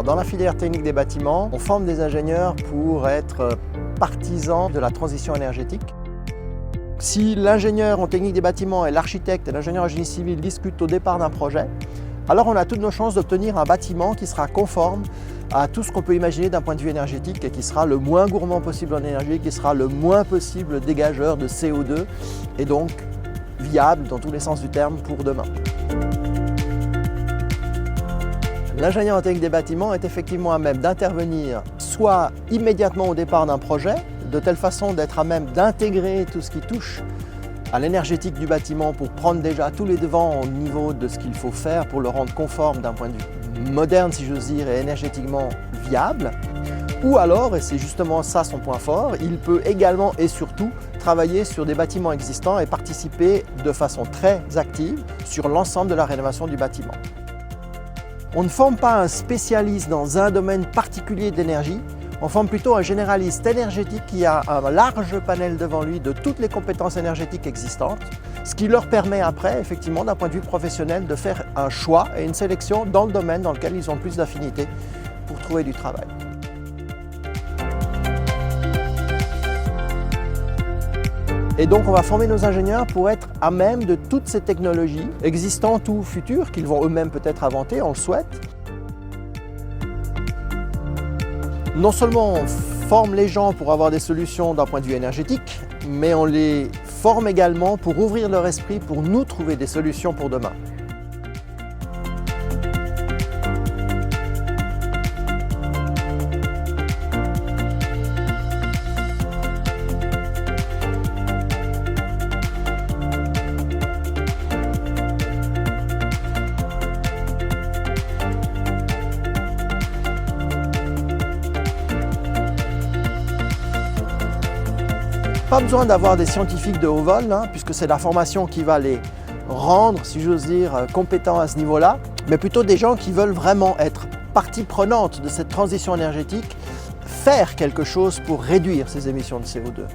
Alors dans la filière technique des bâtiments, on forme des ingénieurs pour être partisans de la transition énergétique. Si l'ingénieur en technique des bâtiments et l'architecte et l'ingénieur en génie civil discutent au départ d'un projet, alors on a toutes nos chances d'obtenir un bâtiment qui sera conforme à tout ce qu'on peut imaginer d'un point de vue énergétique et qui sera le moins gourmand possible en énergie, qui sera le moins possible dégageur de CO2 et donc viable dans tous les sens du terme pour demain. L'ingénieur en technique des bâtiments est effectivement à même d'intervenir soit immédiatement au départ d'un projet, de telle façon d'être à même d'intégrer tout ce qui touche à l'énergétique du bâtiment pour prendre déjà tous les devants au niveau de ce qu'il faut faire pour le rendre conforme d'un point de vue moderne, si j'ose dire, et énergétiquement viable. Ou alors, et c'est justement ça son point fort, il peut également et surtout travailler sur des bâtiments existants et participer de façon très active sur l'ensemble de la rénovation du bâtiment. On ne forme pas un spécialiste dans un domaine particulier d'énergie, on forme plutôt un généraliste énergétique qui a un large panel devant lui de toutes les compétences énergétiques existantes, ce qui leur permet après, effectivement, d'un point de vue professionnel, de faire un choix et une sélection dans le domaine dans lequel ils ont le plus d'affinité pour trouver du travail. Et donc on va former nos ingénieurs pour être à même de toutes ces technologies existantes ou futures qu'ils vont eux-mêmes peut-être inventer, on le souhaite. Non seulement on forme les gens pour avoir des solutions d'un point de vue énergétique, mais on les forme également pour ouvrir leur esprit, pour nous trouver des solutions pour demain. Pas besoin d'avoir des scientifiques de haut vol, puisque c'est la formation qui va les rendre, si j'ose dire, compétents à ce niveau-là, mais plutôt des gens qui veulent vraiment être partie prenante de cette transition énergétique, faire quelque chose pour réduire ces émissions de CO2.